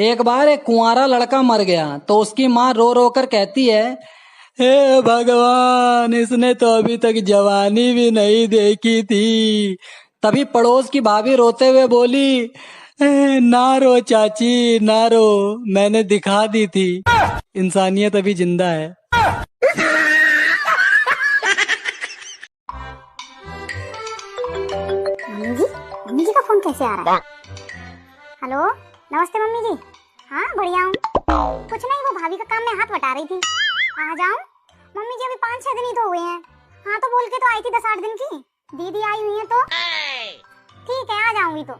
एक बार एक कुंवारा लड़का मर गया तो उसकी माँ रो रो कर कहती है, हे भगवान, इसने तो अभी तक जवानी भी नहीं देखी थी। तभी पड़ोस की भाभी रोते हुए बोली, ना रो चाची ना रो, मैंने दिखा दी थी, इंसानियत अभी जिंदा है। मम्मी जी का फोन कैसे आ रहा है? हेलो, नमस्ते मम्मी जी। हाँ बढ़िया हूँ। कुछ नहीं, वो भाभी का काम में हाथ बटा रही थी। आ जाऊँ? मम्मी जी अभी 5-6 दिन ही तो हुए हैं। हाँ तो बोल के तो आई थी 10-8 दिन की। दीदी आई हुई है तो ठीक है, आ जाऊंगी तो।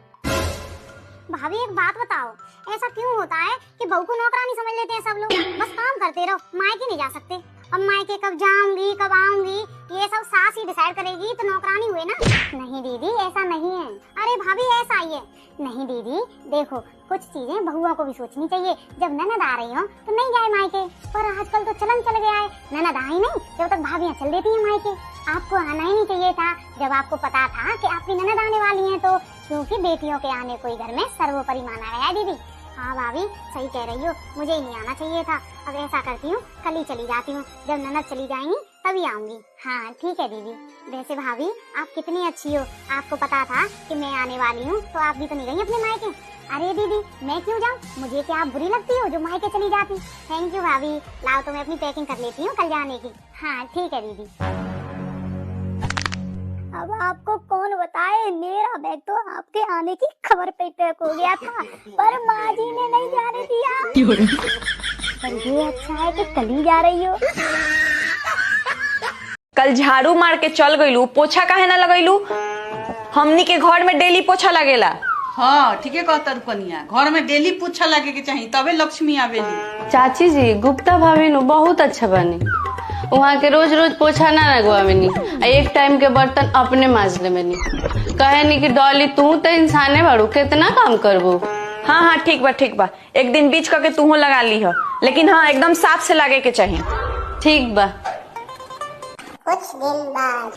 भाभी एक बात बताओ, ऐसा क्यों होता है कि बहू को नौकरानी समझ लेते हैं सब लोग? बस काम करते रहो, मायके नहीं जा सकते। अब मायके कब जाऊंगी कब आऊंगी ये सब सास ही डिसाइड करेगी तो नौकरानी हुए ना। नहीं दीदी ऐसा नहीं है। अरे भाभी ऐसा ही है। नहीं दीदी देखो, कुछ चीजें बहुओं को भी सोचनी चाहिए। जब ननद आ रही हो तो नहीं जाए मायके, पर आजकल तो चलन चल गया है, ननद आई नहीं जब तक भाभियां चल देती हैं मायके। आपको आना ही नहीं चाहिए था जब आपको पता था कि आपकी ननद आने वाली हैं तो, क्योंकि बेटियों के आने को घर में सर्वोपरि माना गया है दीदी। हाँ भाभी सही कह रही हो, मुझे ही नहीं आना चाहिए था। अब ऐसा करती हूँ, कल ही चली जाती हूँ, जब ननद चली जाएंगी तभी आऊंगी। हाँ ठीक है दीदी। वैसे भाभी आप कितनी अच्छी हो, आपको पता था कि मैं आने वाली हूँ तो आप भी तो नहीं गई अपने मायके। अरे दीदी मैं क्यों जाऊँ, मुझे क्या आप बुरी लगती हो जो मायके चली जाती? थैंक यू भाभी। लाओ तो मैं अपनी पैकिंग कर लेती हूँ कल जाने की। हाँ ठीक है दीदी। अब आपको कौन बताए, मेरा बैग तो आपके आने की खबर पे पैक हो गया था, पर माँ जी ने नहीं जाने दिया। पर ये अच्छा है कि कल ही जा रही हो। कल झाड़ू मार के चल गईलू, पोछा काहे ना लगैलू? हमनी के घर में डेली पोछा लगेला। हाँ ठीक है कहता रुपनिया, घर में डेली पोछा लगे के चाहिए तबे लक्ष्मी आवेली। चाची जी गुप्ता भाभी नु बहुत अच्छा बनी, वहाँ के रोज रोज पोछा ना लगवावेनी, एक टाइम के बर्तन अपने मांज लेवेनी। कहे नी कि डॉली तू तो इंसाने बाड़ू, कितना काम करबो। हाँ हाँ ठीक बा, एक दिन बीच करके तूहो लगा ली हो, लेकिन हाँ एकदम साफ से लगे के चाहिए। ठीक बा। कुछ दिन बाद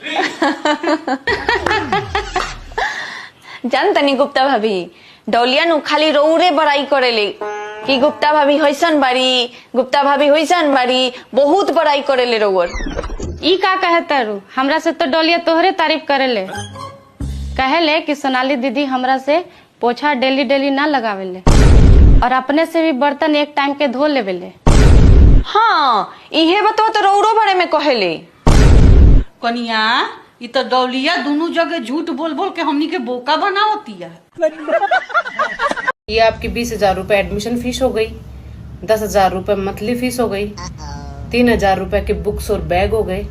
जान तनी गुप्ता भाभी, डौलिया नु खाली रौरे बड़ाई करेले कि गुप्ता भाभी होइसन बारी, गुप्ता भाभी होइसन बारी, बहुत बड़ाई करेले रौर। ई का कहता रू, हमरा से तो डोलिया तोहरे तारीफ करेले। कहेले कि सोनाली दीदी हमरा से पोछा डेली डेली ना लगावेले और अपने से भी बर्तन एक टाइम के धो लेवेले। हाँ इहे बतवा तो रौरो बारे में कहेले। कनिया ये तो डौलिया दोनों जगह झूठ बोल बोल के हमनी के बोका बना होती है। ये आपकी 20,000 रुपए एडमिशन फीस हो गई, 10,000 रुपए मंथली फीस हो गई, 3,000 रुपए के बुक्स और बैग हो गए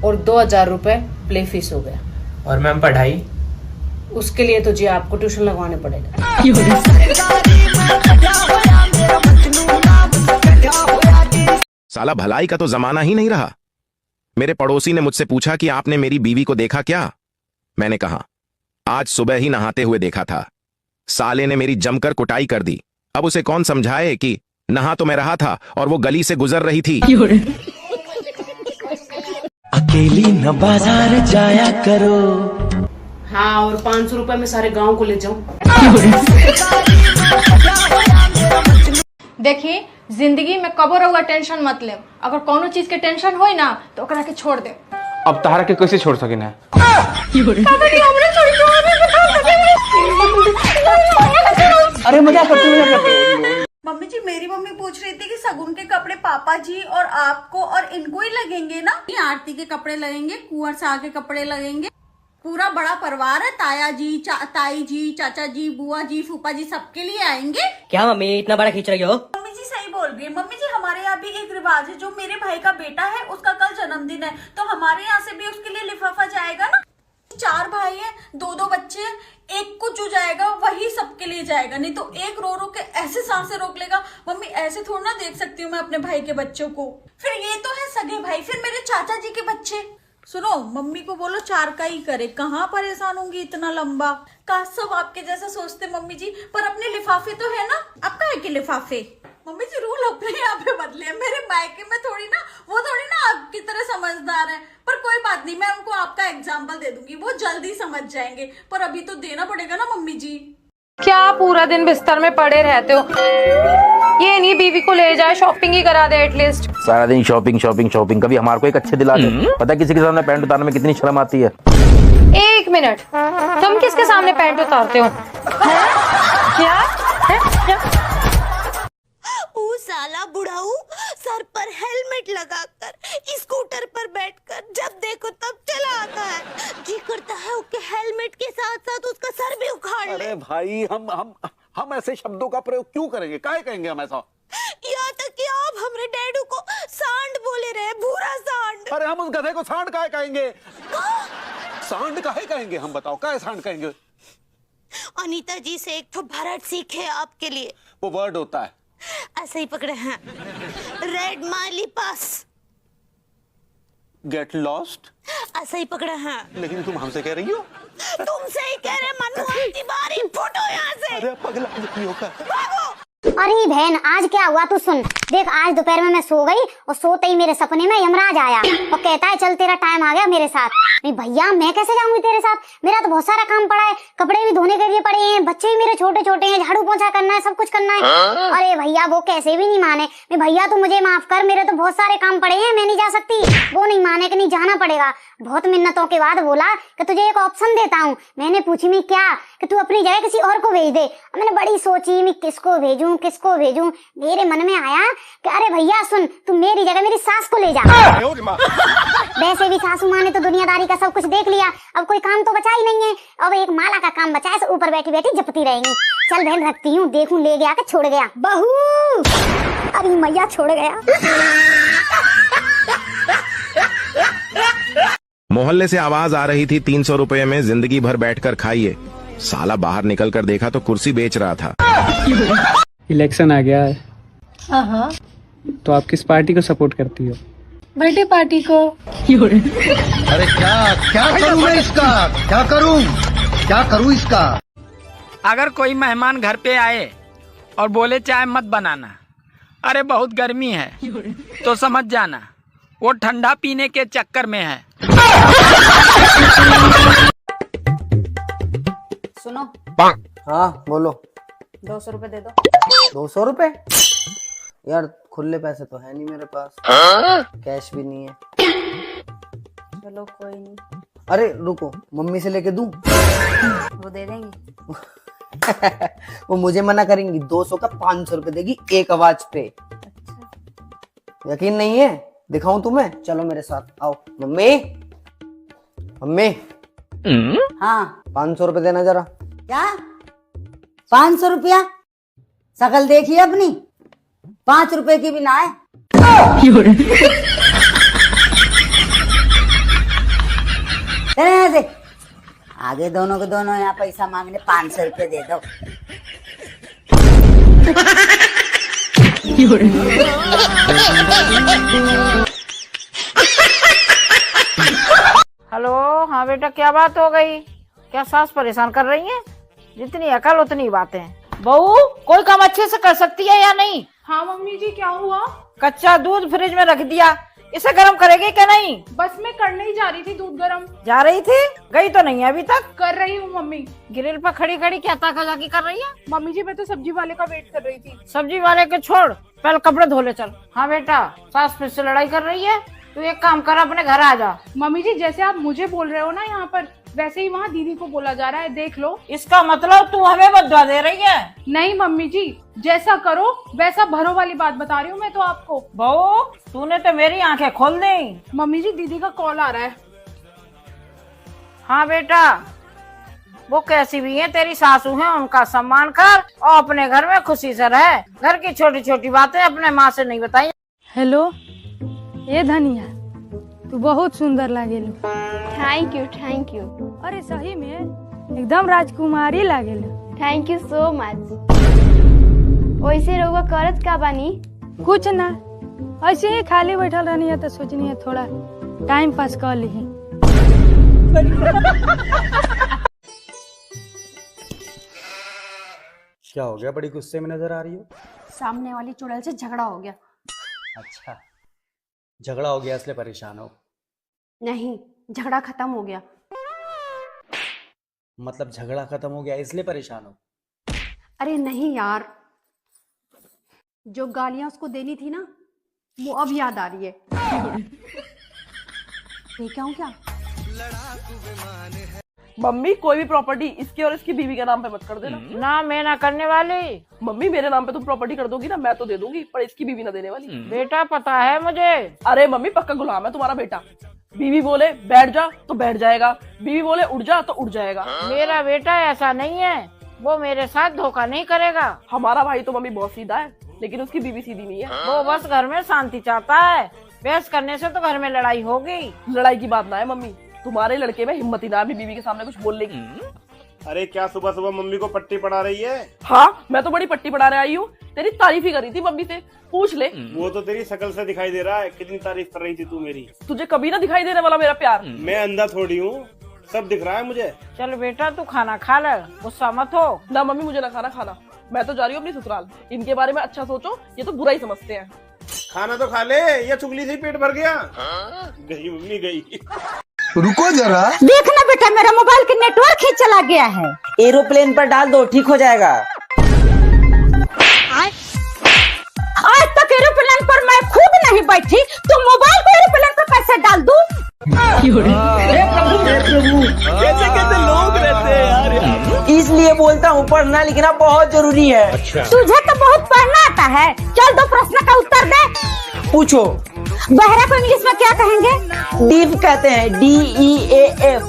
और 2,000 रुपए प्ले फीस हो गया। और मैम पढ़ाई? उसके लिए तो जी आपको ट्यूशन लगवाने पड़ेगा। साला भलाई का तो जमाना ही नहीं रहा। मेरे पड़ोसी ने मुझसे पूछा कि आपने मेरी बीवी को देखा क्या? मैंने कहा आज सुबह ही नहाते हुए देखा था। साले ने मेरी जमकर कुटाई कर दी। अब उसे कौन समझाए कि नहा तो मैं रहा था और वो गली से गुजर रही थी। अकेली न बाजार जाया करो। हाँ और 500 रुपए में सारे गांव को ले जाऊं। देखिए जिंदगी में कबो रहुआ टेंशन मत ले, अगर कोनो चीज के टेंशन होई ना तो ओकरा के छोड़ दे। अब तारा के कैसे छोड़ सके ना? अरे मजाक करते। मम्मी जी मेरी मम्मी पूछ रही थी कि सगुन के कपड़े पापा जी और आपको और इनको ही लगेंगे ना? आरती के कपड़े लगेंगे, कुंवर शाह के कपड़े लगेंगे, पूरा बड़ा परिवार है, ताया जी ताई जी चाचा जी बुआ जी फूफा जी सबके लिए आएंगे। क्या मम्मी इतना बड़ा खींच रही हो? मम्मी जी सही बोल रही है। मम्मी जी हमारे यहाँ भी एक रिवाज है, जो मेरे भाई का बेटा है उसका कल जन्मदिन है तो हमारे यहाँ से भी उसके लिए लिफाफा जाएगा ना। 4 भाई हैं, 2-2 बच्चे, एक को जो जाएगा वही सबके लिए जाएगा, नहीं तो एक रो रो के ऐसे सांसें रोक लेगा। मम्मी ऐसे थोड़ा ना देख सकती हूँ मैं अपने भाई के बच्चों को। फिर ये तो है सगे भाई, फिर मेरे चाचा जी के बच्चे। सुनो मम्मी को बोलो 4 का ही करे, कहाँ परेशान होंगी इतना लंबा। काश सब आपके जैसा सोचते मम्मी जी, पर अपने लिफाफे तो है ना। आपका है कि लिफाफे? मम्मी जी रूल अपने यहाँ पे बदले हैं, मेरे मायके में थोड़ी ना वो थोड़ी ना आपकी तरह समझदार है। पर कोई बात नहीं, मैं उनको आपका एग्जाम्पल दे दूंगी, वो जल्दी समझ जाएंगे, पर अभी तो देना पड़ेगा ना मम्मी जी। क्या पूरा दिन बिस्तर में पड़े रहते हो? ये नहीं बीवी को ले जाए, शॉपिंग ही करा दे एटलीस्ट। सारा दिन शॉपिंग शॉपिंग शॉपिंग, कभी हमारे को एक अच्छे दिला दे। पता है किसी के सामने पैंट उतारने में कितनी शर्म आती है। एक मिनट, तुम किसके सामने पैंट उतारते हो? क्या? वो साला बुढ़ाऊ सर पर हेलमेट लगाकर स्कूटर पर बैठकर जब देखो तब चला आता है। जी करता है उसके हेलमेट के साथ साथ उसका सर भी उखाड़ ले। अरे भाई हम ऐसे शब्दों का प्रयोग क्यों करेंगे? काहे कहेंगे हम ऐसा? यहाँ तक कि आप हमारे डैडू को सांड बोले रहे, भूरा सांड। अरे हम उस गधे को सांड काहे कहेंगे? सांड काहे कहेंगे? हम बताओ काहे सांड कहेंगे? अनीता जी से एक तो भरत सीखे आपके लिए। वो वर्ड होता है। ऐसे ही पकड़े हैं। रेड माइली पास। Get lost. ऐसे ही पकड़े हैं। लेकिन तुम हमसे कह रही हो? तुमसे ही कह रहे मनु तिवारी, फुटो यहाँ से। अरे पगला लड़कियों का। भागो। अरे बहन आज क्या हुआ तू सुन। देख आज दोपहर में मैं सो गई और सोते ही मेरे सपने में यमराज आया और कहता है चल तेरा टाइम आ गया मेरे साथ। नहीं भैया मैं कैसे जाऊंगी तेरे साथ, मेरा तो बहुत सारा काम पड़ा है, कपड़े भी धोने के लिए पड़े हैं, बच्चे भी मेरे छोटे छोटे हैं, झाड़ू पोंछा करना है, सब कुछ करना है। अरे भैया वो कैसे भी नहीं माने। नहीं भैया तू मुझे माफ कर, मेरे तो बहुत सारे काम पड़े हैं, मैं नहीं जा सकती। वो नहीं माने कि नहीं जाना पड़ेगा। बहुत मिन्नतों के बाद बोला कि तुझे एक ऑप्शन देता हूँ। मैंने पूछी मैं क्या, कि तू अपनी जगह किसी और को भेज दे। मैंने बड़ी सोची मैं किसको भेजूं किसको भेजूं। मेरे मन में आया कि अरे भैया सुन, तू मेरी जगह मेरी सास को ले जा। वैसे भी सासू माँ ने तो दुनियादारी का सब कुछ देख लिया, अब कोई काम तो बचा ही नहीं है। अब एक माला का काम बचा है, सो ऊपर बैठी बैठी जपती रहेंगी। चल बहन रखती हूँ, देखूं ले गया कि छोड़ गया। बहू अरे मैया छोड़ गया। मोहल्ले से आवाज आ रही थी 300 रुपए में जिंदगी भर बैठकर खाइए। साला बाहर निकल कर देखा तो कुर्सी बेच रहा था। इलेक्शन आ गया है। हाँ, तो आप किस पार्टी को सपोर्ट करती हो? बर्थडे पार्टी को। अरे क्या करूं मैं इसका? क्या करूं इसका? अगर कोई मेहमान घर पे आए और बोले चाय मत बनाना, अरे बहुत गर्मी है, तो समझ जाना वो ठंडा पीने के चक्कर में है। सुनो। हाँ बोलो। 200 रुपए दे दो। 200 रुपए? यार खुले पैसे तो है नहीं मेरे पास, कैश भी नहीं है। चलो कोई नहीं। अरे रुको, मम्मी से लेके दूं? वो दे देंगी। वो मुझे मना करेंगी। 200 का 500 रुपए देगी एक आवाज पे। अच्छा। यकीन नहीं है? दिखाऊं तुम्हें? चलो मेरे साथ आओ। Mummy mummy. हाँ 500 रुपए देना जरा। क्या? 500 रुपया? शकल देखिए अपनी, 5 रुपए की भी ना है। चले यहाँ से। आगे दोनों के दोनों यहाँ पैसा मांगने 500 रुपए दे दो। हेलो। हाँ बेटा क्या बात हो गई? क्या सास परेशान कर रही है? जितनी अकल उतनी बातें। बहू कोई काम अच्छे से कर सकती है या नहीं? हाँ मम्मी जी क्या हुआ? कच्चा दूध फ्रिज में रख दिया, इसे गर्म करेगी क्या नहीं? बस मैं करने ही जा रही थी दूध गर्म। जा रही थी? गई तो नहीं है अभी तक? कर रही हूँ मम्मी। ग्रिल पर खड़ी खड़ी क्या ताकाजाकी कर रही है? मम्मी जी मैं तो सब्जी वाले का वेट कर रही थी। सब्जी वाले के छोड़, पहले कपड़े धो ले चल। हाँ बेटा सास फिर से लड़ाई कर रही है, तू एक काम कर अपने घर आ जा। मम्मी जी जैसे आप मुझे बोल रहे हो ना यहाँ पर, वैसे ही वहाँ दीदी को बोला जा रहा है, देख लो। इसका मतलब तू हमें बदला दे रही है? नहीं मम्मी जी, जैसा करो वैसा भरो वाली बात बता रही हूँ मैं तो आपको। बहू तूने तो मेरी आंखें खोल दी। मम्मी जी दीदी का कॉल आ रहा है। हाँ बेटा वो कैसी भी है तेरी सासू है, उनका सम्मान कर और अपने घर में खुशी से रह। घर की छोटी छोटी बातें अपने माँ से नहीं बताई। हेलो ये धनिया, तू बहुत सुंदर लागेलू। Thank you. अरे सही में एकदम राजकुमारी लागेलू। Thank you so much. वैसे रहुआ करत का बानी? कुछ ना, ऐसे ही खाली बैठल रहनी है तो सोचनी है थोड़ा टाइम पास कर ली। क्या हो गया? बड़ी गुस्से में नजर आ रही हो। सामने वाली चुड़ैल से झगड़ा हो गया। अच्छा झगड़ा हो गया इसलिए परेशान हो? नहीं, झगड़ा खत्म हो गया। मतलब झगड़ा खत्म हो गया इसलिए परेशान हो? अरे नहीं यार, जो गालियां उसको देनी थी ना वो अब याद आ रही है। ठीक है क्या? मम्मी कोई भी प्रॉपर्टी इसके और इसकी बीवी के नाम पे मत कर देना। ना मैं ना करने वाली। मम्मी मेरे नाम पे तुम प्रॉपर्टी कर दोगी ना, मैं तो दे दूंगी, पर इसकी बीवी ना देने वाली। बेटा पता है मुझे। अरे मम्मी पक्का गुलाम है तुम्हारा बेटा। बीवी बोले बैठ जा तो बैठ जाएगा, बीवी बोले उठ जा तो उठ जाएगा। मेरा बेटा ऐसा नहीं है, वो मेरे साथ धोखा नहीं करेगा। हमारा भाई तो मम्मी बहुत सीधा है, लेकिन उसकी बीवी सीधी नहीं है। वो बस घर में शांति चाहता है, बहस करने से तो घर में लड़ाई होगी। लड़ाई की बात ना है मम्मी, तुम्हारे लड़के में हिम्मत ही ना है बीवी के सामने कुछ बोलने की। अरे क्या सुबह सुबह मम्मी को पट्टी पढ़ा रही है? हाँ मैं तो बड़ी पट्टी पढ़ाने आई हूँ, तेरी तारीफ ही करी थी मम्मी से, पूछ ले। वो तो तेरी शक्ल से दिखाई दे रहा है, कितनी तारीफ कर रही थी तू मेरी। तुझे कभी ना दिखाई देने वाला मेरा प्यार। मैं अंधा थोड़ी हूँ, सब दिख रहा है मुझे। चल बेटा तू खाना खा ले, गुस्सा मत हो। ना मम्मी मुझे ना खाना, मैं तो जा रही हूँ अपनी ससुराल। इनके बारे में अच्छा सोचो, ये तो बुरा ही समझते हैं। खाना तो खा ले, ये चुगली से पेट भर गया। गई मम्मी गई। रुको जरा, देखना बेटा मेरा मोबाइल का नेटवर्क ही चला गया है। एरोप्लेन पर डाल दो, ठीक हो जाएगा। आज तक एरोप्लेन पर मैं खुद नहीं बैठी, तो मोबाइल को एरोप्लेन पर कैसे डाल दूं? कैसे कैसे लोग रहते हैं यार। इसलिए बोलता हूँ पढ़ना लिखना बहुत जरूरी है। तुझे तो बहुत पढ़ना आता है। चल दो प्रश्न का उत्तर दे। पूछो। बहरा को इंग्लिश में क्या कहेंगे? डीफ कहते हैं, DEAF।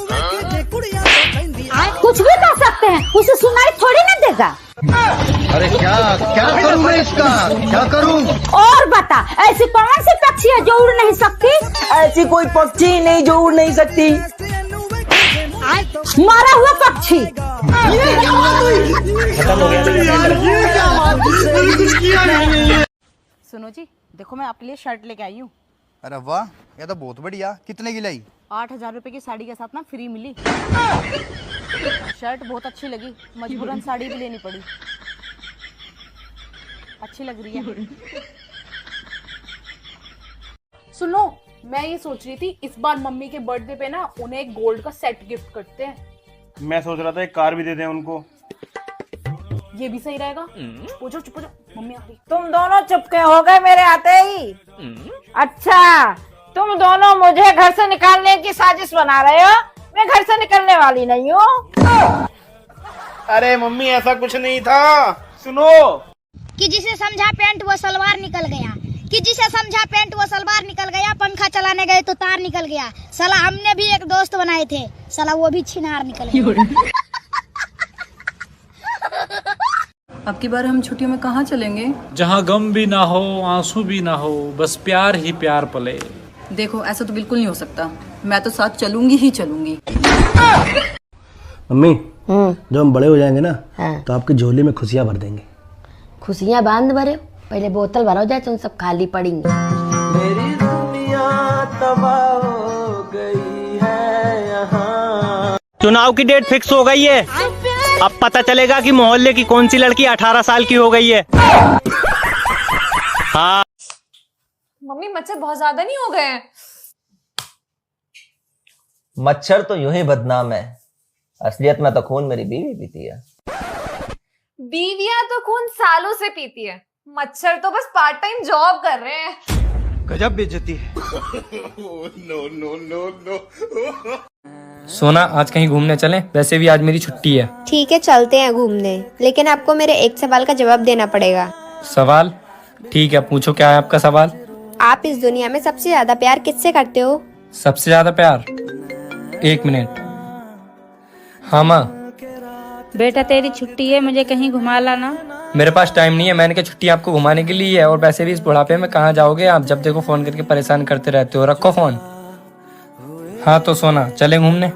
कुछ भी कह सकते हैं, उसे सुनाई थोड़ी ना देगा। अरे क्या करूं मैं इसका, क्या करूं? और बता, ऐसी कौन सी पक्षी है जो उड़ नहीं सकती? ऐसी कोई पक्षी नहीं जो उड़ नहीं सकती। मारा हुआ पक्षी। सुनो जी, देखो मैं आपके लिए शर्ट लेके आई हूँ। अरे वाह, ये तो बहुत बढ़िया। कितने की लाई? 8,000 रुपए की साड़ी के साथ ना फ्री मिली। शर्ट बहुत अच्छी लगी, मजबूरन साड़ी भी लेनी पड़ी। अच्छी लग रही है। सुनो, मैं ये सोच रही थी इस बार मम्मी के बर्थडे पे ना उन्हें एक गोल्ड का सेट गिफ्ट करते हैं। मैं सोच रहा था एक कार भी दे दें उनको। ये भी सही रहेगा। पूछो चुप हो जाओ, मम्मी आ रही। तुम दोनों चुपके हो गए मेरे आते ही। अच्छा, तुम दोनों मुझे घर से निकालने की साजिश बना रहे हो। मैं घर से निकलने वाली नहीं हूँ। अरे मम्मी ऐसा कुछ नहीं था। सुनो, कि जिसे समझा पैंट वो सलवार निकल गया, कि जिसे समझा पैंट वो सलवार निकल गया, पंखा चलाने गए तो तार निकल गया। साला हमने भी एक दोस्त बनाए थे, साला वो भी छिनार निकल गया। अब की बार हम छुट्टियों में कहाँ चलेंगे? जहाँ गम भी ना हो, आंसू भी ना हो, बस प्यार ही प्यार पले। देखो ऐसा तो बिल्कुल नहीं हो सकता, मैं तो साथ चलूंगी ही चलूंगी। मम्मी, जब हम बड़े हो जाएंगे ना, तो आपकी झोली में खुशियाँ भर देंगे। खुशियाँ बांध भरे, पहले बोतल भरो जाए तो सब खाली पड़ेंगे। मेरी दुनिया तबाह हो गई है यहाँ। चुनाव की डेट फिक्स हो गई है, अब पता चलेगा कि मोहल्ले की कौन सी लड़की 18 साल की हो गई है। हाँ मम्मी मच्छर बहुत ज्यादा नहीं हो गए हैं? मच्छर तो यूं ही बदनाम है, असलियत में तो खून मेरी बीवी पीती है। बीवियां तो खून सालों से पीती है, मच्छर तो बस पार्ट टाइम जॉब कर रहे हैं। गजब बेइज्जती है। No no no no. सोना, आज कहीं घूमने चलें? वैसे भी आज मेरी छुट्टी है। ठीक है चलते हैं घूमने, लेकिन आपको मेरे एक सवाल का जवाब देना पड़ेगा। सवाल? ठीक है, पूछो क्या है आपका सवाल। आप इस दुनिया में सबसे ज्यादा प्यार किससे करते हो? सबसे ज्यादा प्यार? 1 मिनट। हाँ माँ। बेटा तेरी छुट्टी है, मुझे कहीं घुमा लाना। मेरे पास टाइम नहीं है, मैंने कहा छुट्टी आपको घुमाने के लिए है, और वैसे भी इस बुढ़ापे में कहाँ जाओगे आप, जब देखो फोन करके परेशान करते रहते हो। रखो फोन। हाँ तो सोना, चले घूमने?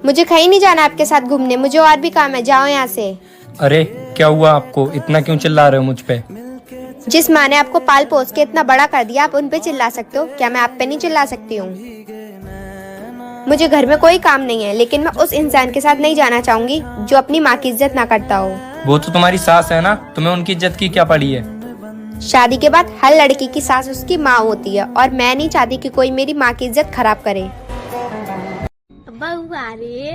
मुझे कहीं नहीं जाना आपके साथ घूमने, मुझे और भी काम है, जाओ यहाँ से। अरे क्या हुआ आपको, इतना क्यों चिल्ला रहे हो मुझ पे? जिस माँ ने आपको पाल पोस के इतना बड़ा कर दिया, आप उन पे चिल्ला सकते हो क्या? मैं आप पे नहीं चिल्ला सकती हूँ। मुझे घर में कोई काम नहीं है, लेकिन मैं उस इंसान के साथ नहीं जाना चाहूंगी जो अपनी माँ की इज्जत ना करता हो। वो तो तुम्हारी सास है ना, तुम्हें उनकी इज्जत की क्या पड़ी है? शादी के बाद हर लड़की की सास उसकी माँ होती है, और मैं नहीं चाहती कि कोई मेरी माँ की इज्जत खराब करे। बउआ रे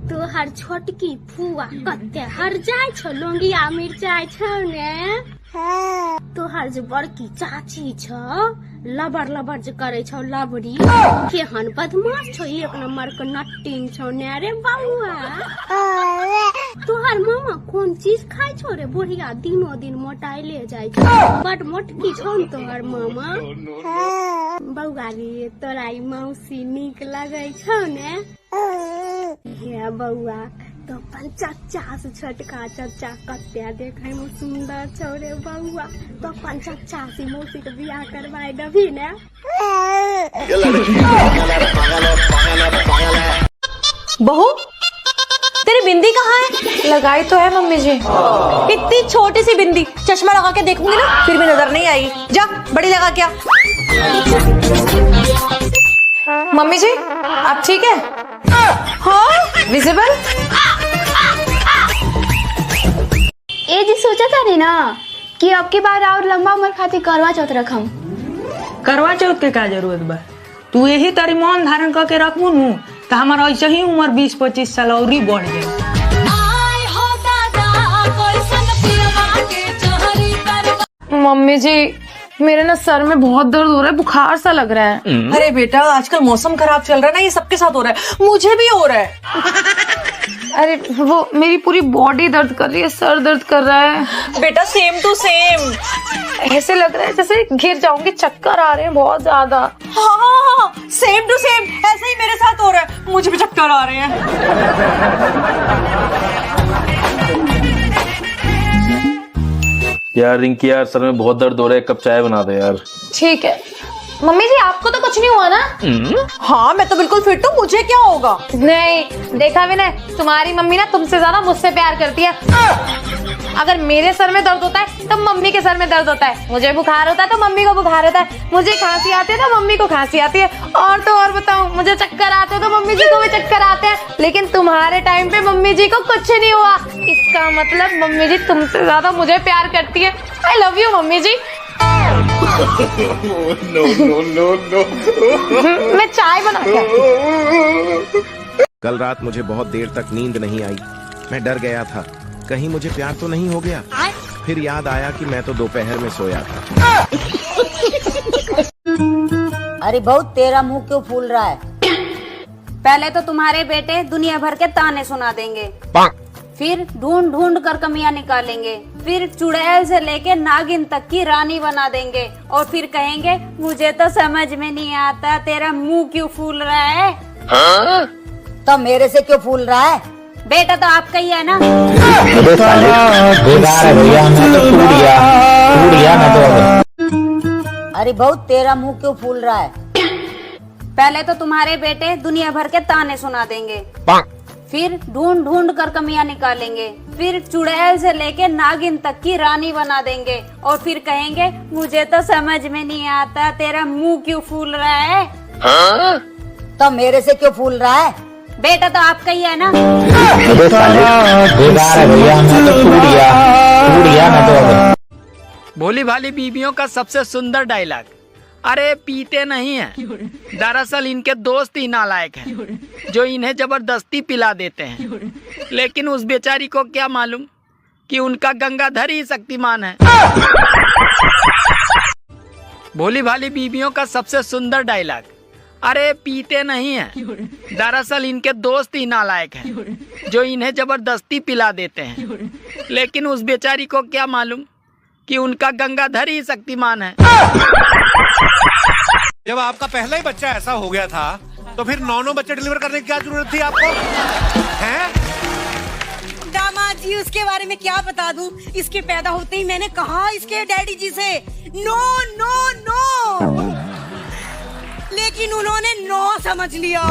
तोहर छोटकी फुआ कते हर जाय छौ लोंगिया मिर्चाई छौ ने तोहर जे बड़की चाची छौ लबर लबर जे करे छौ लबड़ी केहन बदमाश छौ एक नंबर के नट्टिंग छौ ने रे बउआ तोहर मामा कौन चीज खाय छौ रे बुढ़िया दिनो दिन मोटाइले जाय छौ बड मोटकी छौ न तोहर मामा बउआ रे तोरा ई मौसी नीक लगै छौ ने हे बउआ तो अपन चच्चा से छोटका चच्चा कते देखे में सुंदर छौ रे बउआ तो अपन चच्चा से मौसी के बियाह करवाए दभी ने बहू तेरी बिंदी कहाँ है? लगाई तो है मम्मी जी। इतनी छोटी सी बिंदी चश्मा लगा के देखूंगी ना फिर भी नजर नहीं आई। जा बड़ी लगा क्या। मम्मी जी आप ठीक है? हाँ विजिबल। ए जी सोचा था नी ना कि अब की बार और लंबा उम्र खातिर करवा चौथ रखम। करवा चौथ के क्या जरूरत बा? तू यही तारी मौन धारण करके रखू नू तो हमारा ऐसे ही उम्र 20-25 साल और बढ़ जाए। मम्मी जी मेरे ना सर में बहुत दर्द हो रहा है बुखार सा लग रहा है। अरे बेटा आजकल मौसम खराब चल रहा है ना ये सबके साथ हो रहा है मुझे भी हो रहा है। अरे वो मेरी पूरी बॉडी दर्द कर रही है सर दर्द कर रहा है। बेटा सेम टू सेम ऐसे लग रहा है जैसे गिर जाऊंगी चक्कर आ रहे हैं बहुत ज्यादा। हाँ सेम टू सेम ऐसे ही मेरे साथ हो रहा है मुझे भी चक्कर आ रहे हैं। यार रिंकी यार सर में बहुत दर्द हो रहा है, कप चाय बना दे यार। ठीक है। मम्मी जी आपको तो कुछ नहीं हुआ ना? हाँ मैं तो बिल्कुल फिट हूँ मुझे क्या होगा। नहीं देखा भी नहीं तुम्हारी मम्मी ना तुमसे ज्यादा मुझसे प्यार करती है। अगर मेरे सर में दर्द होता है तो मम्मी के सर में दर्द होता है। मुझे बुखार होता है तो मम्मी को बुखार होता है। मुझे खांसी आती है तो मम्मी को खांसी आती है। और तो और बताऊं मुझे चक्कर आते हैं तो मम्मी जी को भी चक्कर आते हैं। लेकिन तुम्हारे टाइम पे मम्मी जी को कुछ नहीं हुआ। इसका मतलब मम्मी जी तुमसे ज्यादा मुझे प्यार करती है। आई लव यू मम्मी जी। मैं चाय बनाती हूँ। कल रात मुझे बहुत देर तक नींद नहीं आई। मैं डर गया था कहीं मुझे प्यार तो नहीं हो गया। फिर याद आया कि मैं तो दोपहर में सोया था। अरे बहुत तेरा मुंह क्यों फूल रहा है? पहले तो तुम्हारे बेटे दुनिया भर के ताने सुना देंगे, फिर ढूंढ ढूंढ कर कमियां निकालेंगे, फिर चुड़ैल से लेके नागिन तक की रानी बना देंगे और फिर कहेंगे मुझे तो समझ में नहीं आता तेरा मुंह क्यों फूल रहा है। हाँ? तो मेरे से क्यों फूल रहा है? बेटा तो आपका ही है ना। अरे बहुत तेरा मुंह क्यों फूल रहा है? पहले तो तुम्हारे बेटे दुनिया भर के ताने सुना देंगे, फिर ढूंढ ढूंढ कर कमियां निकालेंगे, फिर चुड़ैल से लेके नागिन तक की रानी बना देंगे और फिर कहेंगे मुझे तो समझ में नहीं आता तेरा मुंह क्यों फूल रहा है। हाँ? तो मेरे से क्यों फूल रहा है? बेटा तो आपका ही है ना। भोली भाली बीबियों का सबसे सुंदर डायलॉग, अरे पीते नहीं हैं, दरअसल इनके दोस्त ही नालायक हैं जो इन्हें जबरदस्ती पिला देते हैं। लेकिन उस बेचारी को क्या मालूम कि उनका गंगाधर ही शक्तिमान है। भोली भाली बीबियों का सबसे सुंदर डायलॉग, अरे पीते नहीं हैं, दरअसल इनके दोस्त ही नालायक हैं जो इन्हें जबरदस्ती पिला देते हैं। लेकिन उस बेचारी को क्या मालूम कि उनका गंगाधर ही शक्तिमान है। जब आपका पहला ही बच्चा ऐसा हो गया था तो फिर 9 बच्चे डिलीवर करने की क्या जरूरत थी आपको? हैं? दामाद जी उसके बारे में क्या बता दूं? इसके पैदा होते ही मैंने कहा इसके डैडी जी से नो नो नो, लेकिन उन्होंने नो समझ लिया।